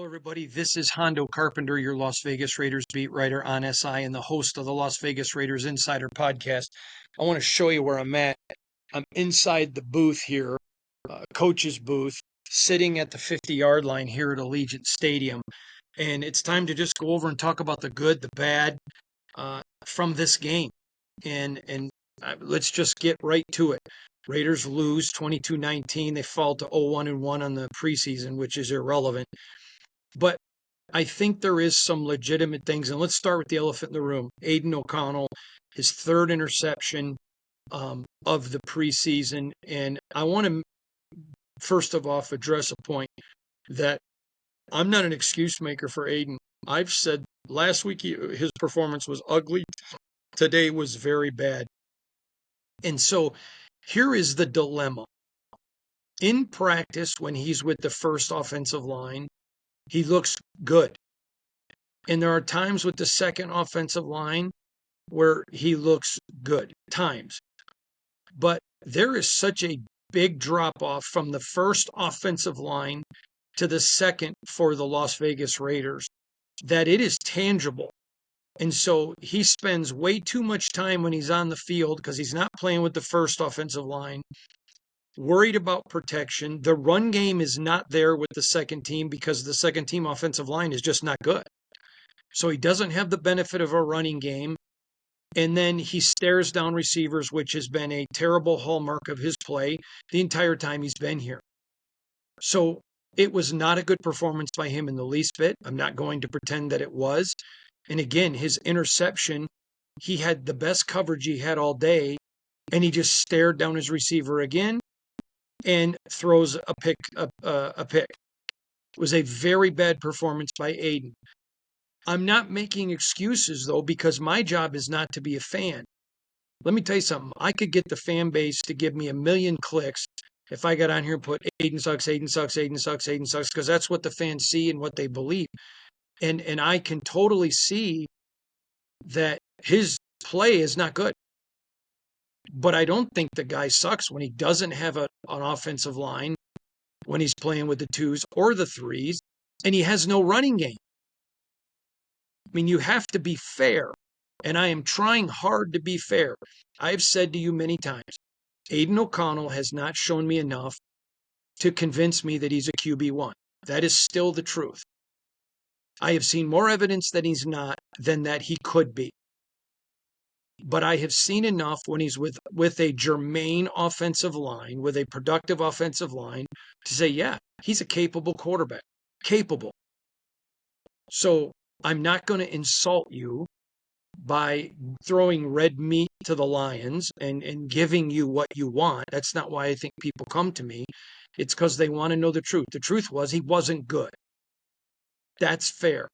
everybody. This is Hondo Carpenter, your Las Vegas Raiders beat writer on SI and the host of the Las Vegas Raiders Insider Podcast. I want to show you where I'm at. I'm inside the booth here, coach's booth, sitting at the 50-yard line here at Allegiant Stadium. And it's time to just go over and talk about the good, the bad from this game. And let's just get right to it. Raiders lose 22-19. They fall to 0-1-1 on the preseason, which is irrelevant. But I think there is some legitimate things. And let's start with the elephant in the room. Aidan O'Connell, his third interception of the preseason. And I want to, first of all, address a point that I'm not an excuse maker for Aidan. I've said last week his performance was ugly. Today was very bad. And so here is the dilemma. In practice, when he's with the first offensive line, he looks good. And there are times with the second offensive line where he looks good, times. But there is such a big drop off from the first offensive line to the second for the Las Vegas Raiders that it is tangible. And so he spends way too much time when he's on the field because he's not playing with the first offensive line, worried about protection. The run game is not there with the second team because the second team offensive line is just not good. So he doesn't have the benefit of a running game. And then he stares down receivers, which has been a terrible hallmark of his play the entire time he's been here. So it was not a good performance by him in the least bit. I'm not going to pretend that it was. And again, his interception, he had the best coverage he had all day, and he just stared down his receiver again and throws a pick. It was a very bad performance by Aidan. I'm not making excuses, though, because my job is not to be a fan. Let me tell you something. I could get the fan base to give me 1 million clicks if I got on here and put Aidan sucks, Aidan sucks, Aidan sucks, Aidan sucks, because that's what the fans see and what they believe. And I can totally see that his play is not good. But I don't think the guy sucks when he doesn't have an offensive line, when he's playing with the twos or the threes, and he has no running game. I mean, you have to be fair, and I am trying hard to be fair. I've said to you many times, Aidan O'Connell has not shown me enough to convince me that he's a QB1. That is still the truth. I have seen more evidence that he's not than that he could be. But I have seen enough when he's with a germane offensive line, with a productive offensive line, to say, yeah, he's a capable quarterback. Capable. So I'm not going to insult you by throwing red meat to the lions and giving you what you want. That's not why I think people come to me. It's because they want to know the truth. The truth was he wasn't good. That's fair.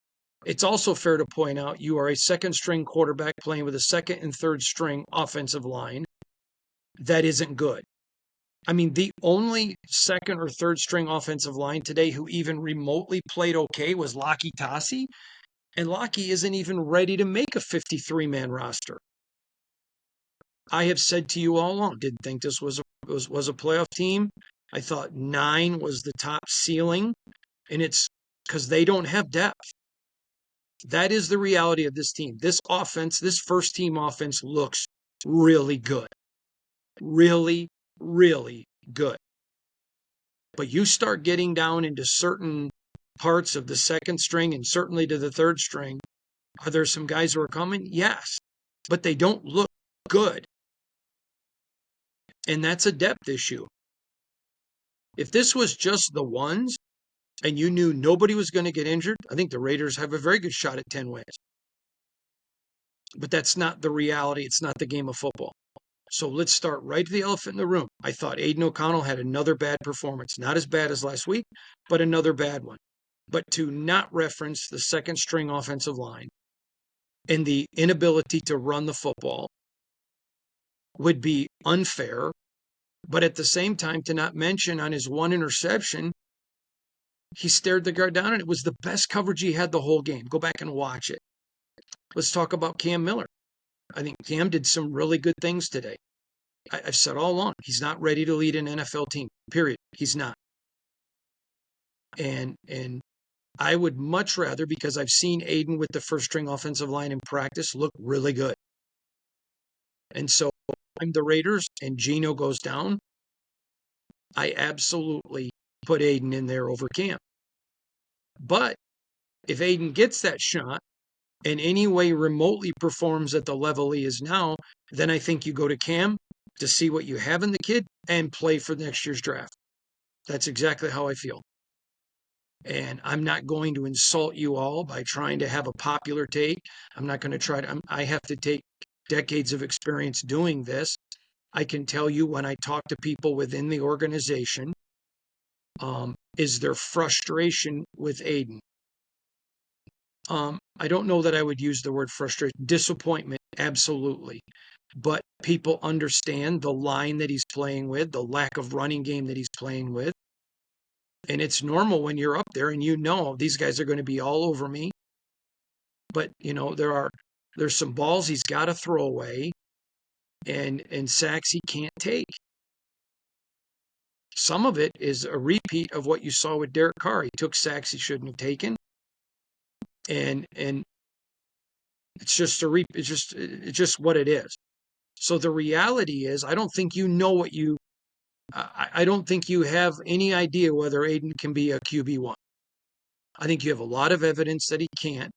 It's also fair to point out you are a second-string quarterback playing with a second and third-string offensive line that isn't good. I mean, the only second or third-string offensive line today who even remotely played okay was Laki Tassi, and Laki isn't even ready to make a 53-man roster. I have said to you all along, didn't think this was a playoff team. I thought 9 was the top ceiling, and it's because they don't have depth. That is the reality of this team. This offense, this first-team offense looks really good. Really, really good. But you start getting down into certain parts of the second string and certainly to the third string. Are there some guys who are coming? Yes. But they don't look good. And that's a depth issue. If this was just the ones and you knew nobody was going to get injured, I think the Raiders have a very good shot at 10 wins. But that's not the reality. It's not the game of football. So let's start right to the elephant in the room. I thought Aidan O'Connell had another bad performance. Not as bad as last week, but another bad one. But to not reference the second string offensive line and the inability to run the football would be unfair. But at the same time, to not mention on his one interception, he stared the guard down, and it was the best coverage he had the whole game. Go back and watch it. Let's talk about Cam Miller. I think Cam did some really good things today. I've said all along, he's not ready to lead an NFL team, period. He's not. And I would much rather, because I've seen Aidan with the first string offensive line in practice look really good. And so I'm the Raiders and Geno goes down, I absolutely put Aidan in there over Cam. But if Aidan gets that shot and any way remotely performs at the level he is now, then I think you go to Cam to see what you have in the kid and play for next year's draft. That's exactly how I feel. And I'm not going to insult you all by trying to have a popular take. I'm not going to try to, I have to take decades of experience doing this. I can tell you when I talk to people within the organization, is there frustration with Aidan? I don't know that I would use the word frustration. Disappointment, absolutely. But people understand the line that he's playing with, the lack of running game that he's playing with. And it's normal when you're up there and you know these guys are going to be all over me. But there's some balls he's got to throw away and sacks he can't take. Some of it is a repeat of what you saw with Derek Carr. He took sacks he shouldn't have taken. And it's just it's just what it is. So the reality is, I don't think you know what you I don't think you have any idea whether Aidan can be a QB1. I think you have a lot of evidence that he can't.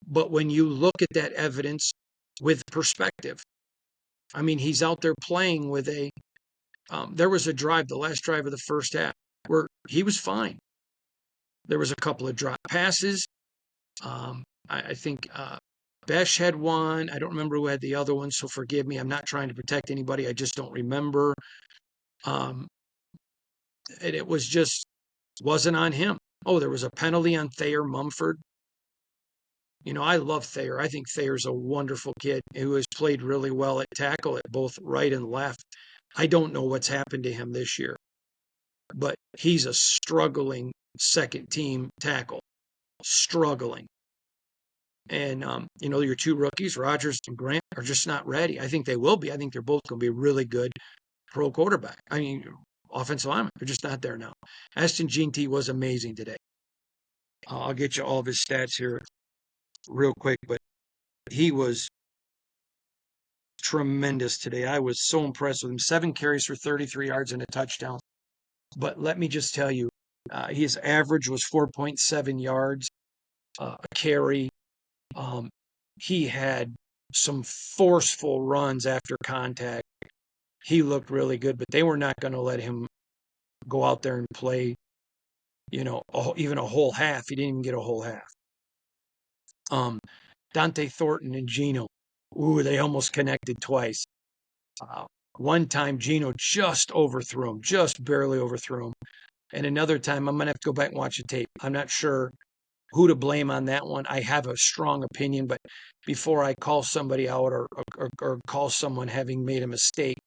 But when you look at that evidence with perspective, I mean, he's out there playing with there was a drive, the last drive of the first half, where he was fine. There was a couple of drop passes. I think Besh had one. I don't remember who had the other one, so forgive me. I'm not trying to protect anybody. I just don't remember. And it wasn't on him. Oh, there was a penalty on Thayer Mumford. I love Thayer. I think Thayer's a wonderful kid who has played really well at tackle at both right and left. I don't know what's happened to him this year, but he's a struggling second team tackle. Struggling. And, your two rookies, Rodgers and Grant, are just not ready. I think they will be. I think they're both going to be really good pro quarterback. I mean, offensive linemen. They're just not there now. Aston Jean-T was amazing today. I'll get you all of his stats here real quick, but he was tremendous today. I was so impressed with him. 7 carries for 33 yards and a touchdown. But let me just tell you, his average was 4.7 yards a carry. He had some forceful runs after contact. He looked really good, but they were not going to let him go out there and play, even a whole half. He didn't even get a whole half. Dante Thornton and Geno, they almost connected twice. One time, Geno just overthrew him, just barely overthrew him. And another time, I'm going to have to go back and watch the tape. I'm not sure who to blame on that one. I have a strong opinion, but before I call somebody out or call someone having made a mistake,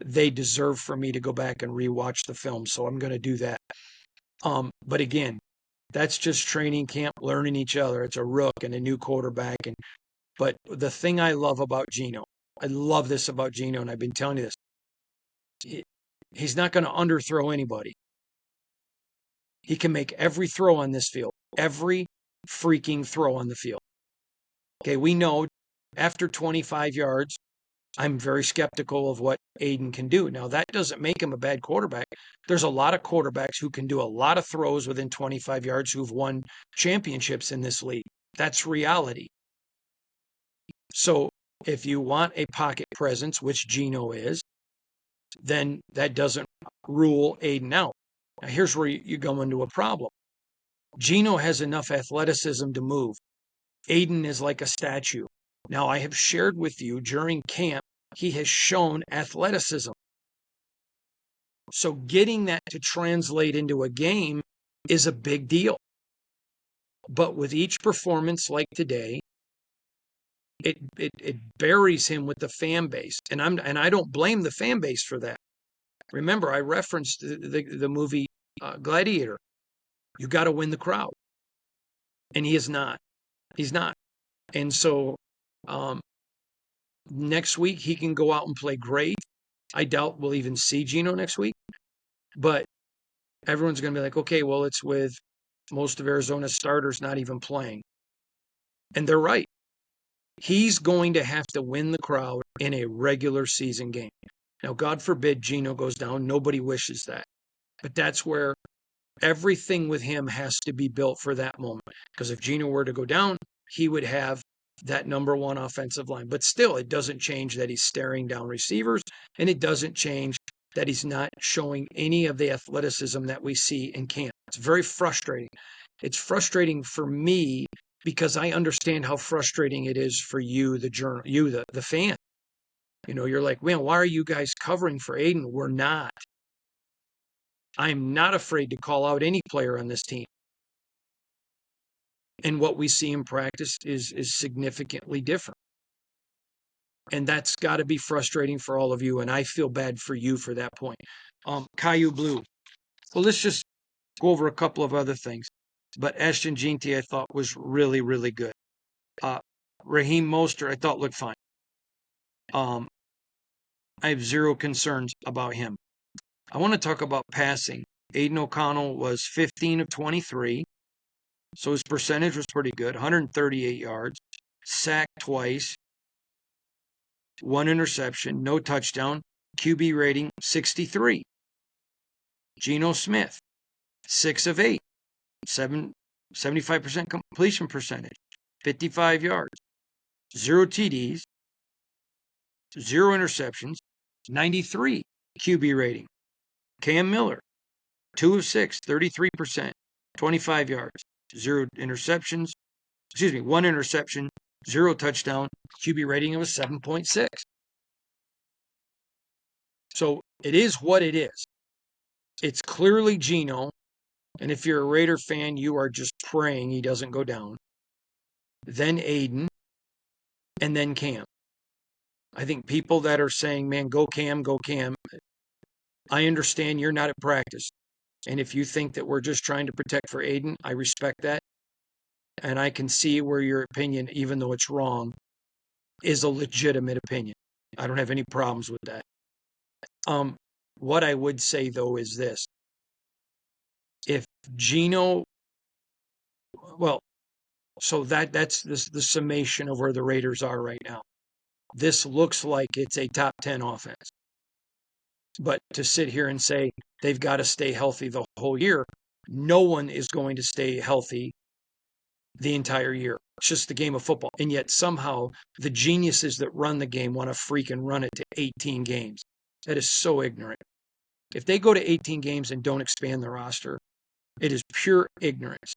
they deserve for me to go back and rewatch the film. So I'm going to do that. But again, that's just training camp, learning each other. It's a rook and a new quarterback. But the thing I love about Geno, I love this about Geno, and I've been telling you this. He's not going to underthrow anybody. He can make every throw on this field, every freaking throw on the field. Okay, we know after 25 yards, I'm very skeptical of what Aidan can do. Now, that doesn't make him a bad quarterback. There's a lot of quarterbacks who can do a lot of throws within 25 yards who've won championships in this league. That's reality. So if you want a pocket presence, which Geno is, then that doesn't rule Aidan out. Now, here's where you go into a problem. Geno has enough athleticism to move. Aidan is like a statue. Now, I have shared with you during camp, he has shown athleticism. So getting that to translate into a game is a big deal. But with each performance like today, it buries him with the fan base. And I don't blame the fan base for that. Remember, I referenced the movie Gladiator. You got to win the crowd. And he is not. He's not. And so next week, he can go out and play great. I doubt we'll even see Geno next week. But everyone's going to be like, okay, well, it's with most of Arizona's starters not even playing. And they're right. He's going to have to win the crowd in a regular season game. Now, God forbid Geno goes down. Nobody wishes that. But that's where everything with him has to be built for that moment. Because if Geno were to go down, he would have that number one offensive line. But still, it doesn't change that he's staring down receivers, and it doesn't change that he's not showing any of the athleticism that we see in camp. It's very frustrating. It's frustrating for me because I understand how frustrating it is for you, the fan. You're like, man, why are you guys covering for Aidan? We're not. I'm not afraid to call out any player on this team. And what we see in practice is significantly different. And that's got to be frustrating for all of you. And I feel bad for you for that point. Caillou Blue. Well, let's just go over a couple of other things. But Ashton Jeanty, I thought, was really, really good. Raheem Mostert, I thought, looked fine. I have zero concerns about him. I want to talk about passing. Aidan O'Connell was 15 of 23. So his percentage was pretty good, 138 yards, sacked twice, 1 interception, no touchdown, QB rating 63. Geno Smith, 6 of 8, 75% completion percentage, 55 yards, 0 TDs, 0 interceptions, 93 QB rating. Cam Miller, 2 of 6, 33%, 25 yards, 0 interceptions, 1 interception, 0 touchdown, QB rating of a 7.6. So it is what it is. It's clearly Geno, and if you're a Raider fan, you are just praying he doesn't go down. Then Aidan, and then Cam. I think people that are saying, man, go Cam, I understand you're not at practice. And if you think that we're just trying to protect for Aidan, I respect that. And I can see where your opinion, even though it's wrong, is a legitimate opinion. I don't have any problems with that. What I would say, though, is this. If Geno, well, so that's the summation of where the Raiders are right now. This looks like it's a top 10 offense. But to sit here and say they've got to stay healthy the whole year, no one is going to stay healthy the entire year. It's just the game of football. And yet somehow the geniuses that run the game want to freaking run it to 18 games. That is so ignorant. If they go to 18 games and don't expand the roster, it is pure ignorance.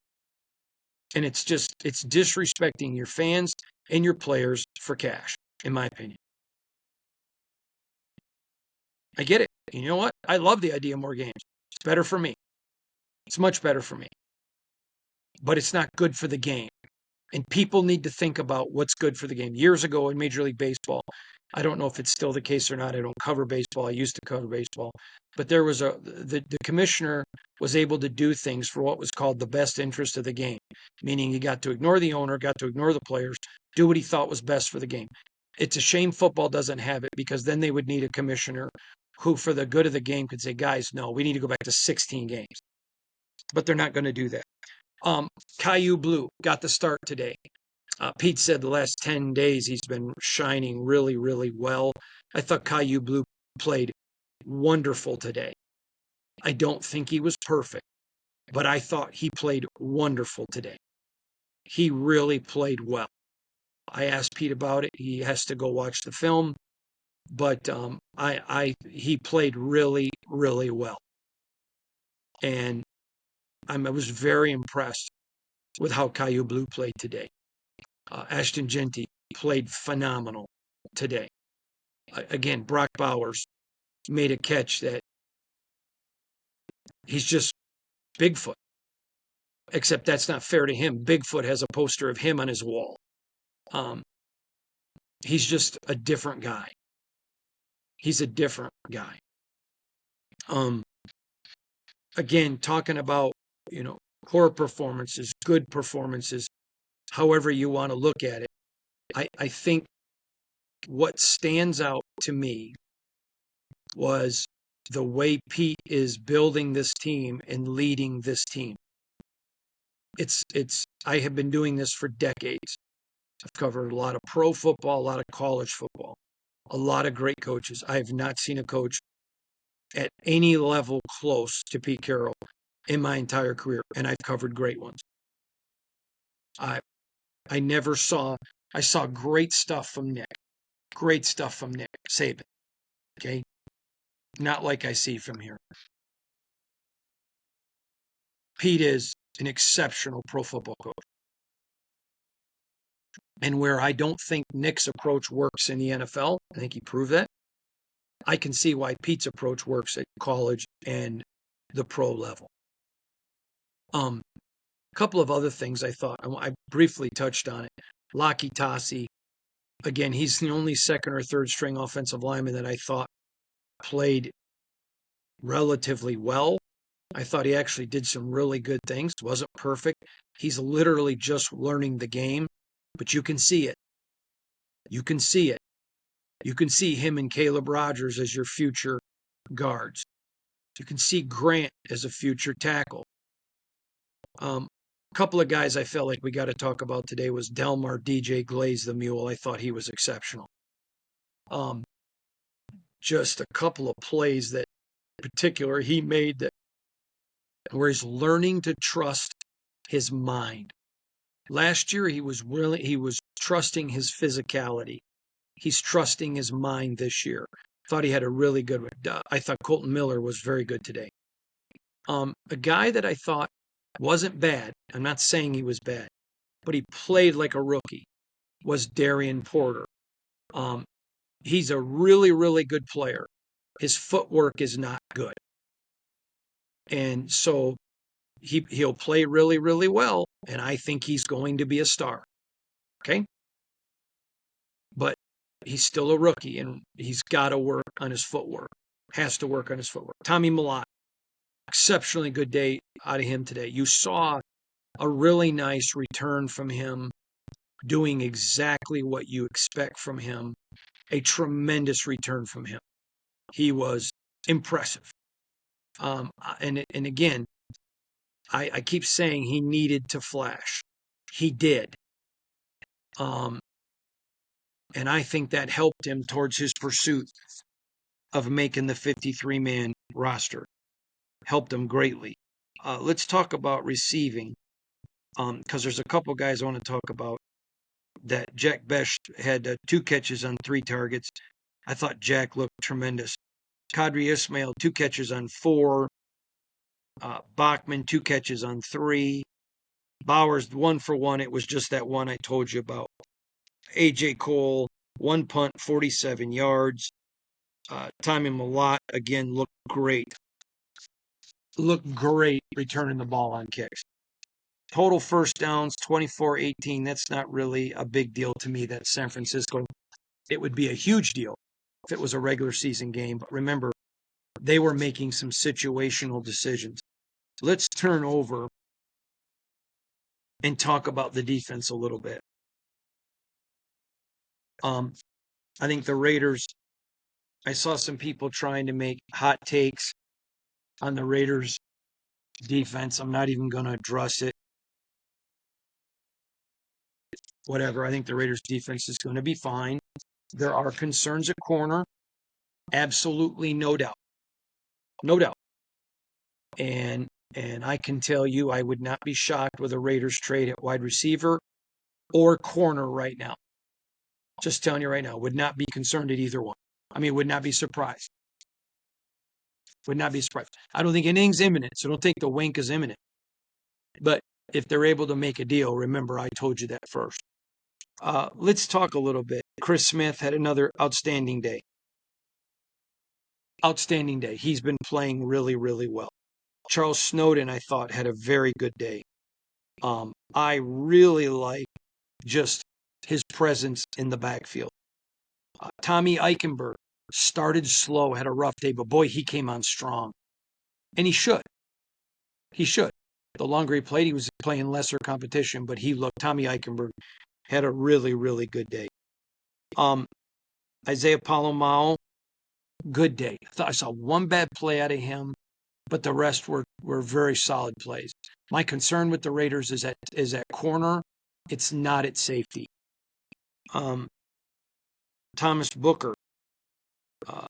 And it's disrespecting your fans and your players for cash, in my opinion. I get it. You know what? I love the idea of more games. It's better for me. It's much better for me. But it's not good for the game. And people need to think about what's good for the game. Years ago in Major League Baseball, I don't know if it's still the case or not. I don't cover baseball. I used to cover baseball. But there was the commissioner was able to do things for what was called the best interest of the game, meaning he got to ignore the owner, got to ignore the players, do what he thought was best for the game. It's a shame football doesn't have it, because then they would need a commissioner who, for the good of the game, could say, guys, no, we need to go back to 16 games. But they're not going to do that. Caillou Blue got the start today. Pete said the last 10 days he's been shining really, really well. I thought Caillou Blue played wonderful today. I don't think he was perfect, but I thought he played wonderful today. He really played well. I asked Pete about it. He has to go watch the film, but he played really, really well. And I was very impressed with how Caillou Blue played today. Ashton Jeanty played phenomenal today. Again, Brock Bowers made a catch that he's just Bigfoot. Except that's not fair to him. Bigfoot has a poster of him on his wall. He's just a different guy. He's a different guy. Again, talking about, core performances, good performances, however you want to look at it. I think what stands out to me was the way Pete is building this team and leading this team. I have been doing this for decades. I've covered a lot of pro football, a lot of college football, a lot of great coaches. I have not seen a coach at any level close to Pete Carroll in my entire career, and I've covered great ones. I never saw. I saw great stuff from Nick. Great stuff from Nick Saban. Okay, not like I see from here. Pete is an exceptional pro football coach. And where I don't think Nick's approach works in the NFL, I think he proved that. I can see why Pete's approach works at college and the pro level. A couple of other things I thought, I briefly touched on it. Laki Tassi, again, he's the only second or third string offensive lineman that I thought played relatively well. I thought he actually did some really good things. Wasn't perfect. He's literally just learning the game, but you can see it. You can see it. You can see him and Caleb Rogers as your future guards. You can see Grant as a future tackle. A couple of guys I felt like we got to talk about today was Delmar DJ Glaze the Mule. I thought he was exceptional. Just a couple of plays that in particular he made that where he's learning to trust his mind. Last year he was trusting his physicality. He's trusting his mind this year. Thought he had a really good one. I thought Colton Miller was very good today. A guy that I thought wasn't bad, I'm not saying he was bad, but he played like a rookie, was Darian Porter. He's a really, really good player. His footwork is not good. And so he'll play really, really well, and I think he's going to be a star. Okay? But he's still a rookie, and he's got to work on his footwork. Has to work on his footwork. Tommy Mellott, exceptionally good day out of him today. You saw a really nice return from him, doing exactly what you expect from him. A tremendous return from him. He was impressive. And again, I keep saying he needed to flash. He did. And I think that helped him towards his pursuit of making the 53-man roster. Helped him greatly. Let's talk about receiving, because there's a couple guys I want to talk about. That Jack Bech had 2 catches on 3 targets. I thought Jack looked tremendous. Kadri Ismail, 2 catches on 4. Bachman, 2 catches on 3. Bowers, 1 for 1. It was just that one I told you about. A.J. Cole, 1 punt, 47 yards. Tommy Mellott, again, looked great. Looked great returning the ball on kicks. Total first downs, 24-18. That's not really a big deal to me. That's San Francisco. It would be a huge deal if it was a regular season game. But remember, they were making some situational decisions. Let's turn over and talk about the defense a little bit. I think the Raiders, I saw some people trying to make hot takes on the Raiders defense. I'm not even going to address it. Whatever. I think the Raiders defense is going to be fine. There are concerns at corner. Absolutely no doubt. No doubt. And I can tell you I would not be shocked with a Raiders trade at wide receiver or corner right now. Just telling you right now, would not be concerned at either one. I mean, would not be surprised. Would not be surprised. I don't think anything's imminent, so don't think the wink is imminent. But if they're able to make a deal, remember I told you that first. Let's talk a little bit. Chris Smith had another outstanding day. Outstanding day. He's been playing really, really well. Charles Snowden, I thought, had a very good day. I really like just his presence in the backfield. Tommy Eichenberg started slow, had a rough day, but boy, he came on strong. And he should. He should. The longer he played, he was playing lesser competition, but Tommy Eichenberg had a really, really good day. Isaiah Palomao, good day. I saw one bad play out of him. but the rest were very solid plays. My concern with the Raiders is at corner. It's not at safety. Thomas Booker,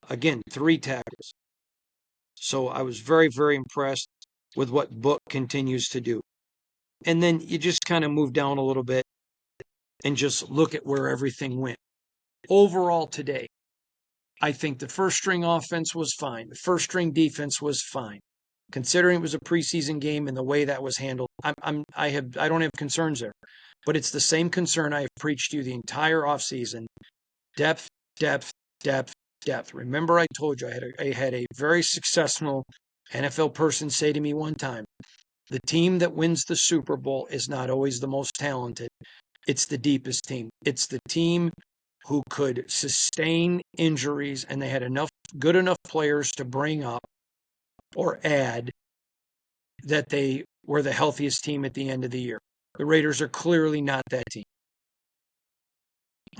again, 3 tackles. So I was very, very impressed with what Book continues to do. And then you just kind of move down a little bit and just look at where everything went. Overall today, I think the first string offense was fine. The first string defense was fine. Considering it was a preseason game and the way that was handled, I don't have concerns there. But it's the same concern I have preached to you the entire offseason. Depth, depth, depth, depth. Remember I told you I had a very successful NFL person say to me one time, the team that wins the Super Bowl is not always the most talented. It's the deepest team. It's the team who could sustain injuries and they had good enough players to bring up or add that they were the healthiest team at the end of the year. The Raiders are clearly not that team.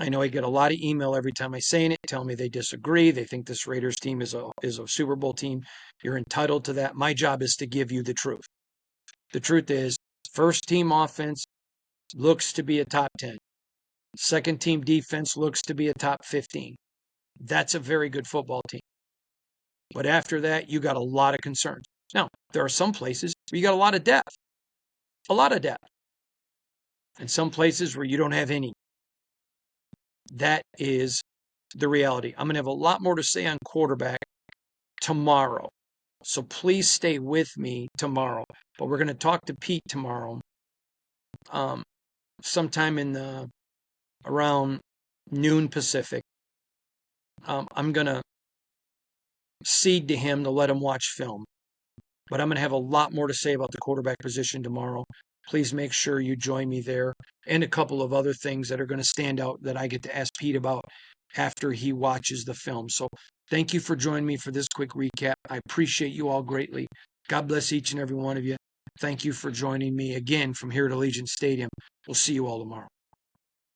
I know I get a lot of email every time I say it, tell me they disagree. They think this Raiders team is a Super Bowl team. You're entitled to that. My job is to give you the truth. The truth is, first team offense looks to be a top 10. Second team defense looks to be a top 15. That's a very good football team. But after that, you got a lot of concerns. Now, there are some places where you got a lot of depth. A lot of depth. And some places where you don't have any. That is the reality. I'm going to have a lot more to say on quarterback tomorrow. So please stay with me tomorrow. But we're going to talk to Pete tomorrow. Sometime in around noon Pacific. I'm going to cede to him to let him watch film. But I'm going to have a lot more to say about the quarterback position tomorrow. Please make sure you join me there. And a couple of other things that are going to stand out that I get to ask Pete about after he watches the film. So thank you for joining me for this quick recap. I appreciate you all greatly. God bless each and every one of you. Thank you for joining me again from here at Allegiant Stadium. We'll see you all tomorrow.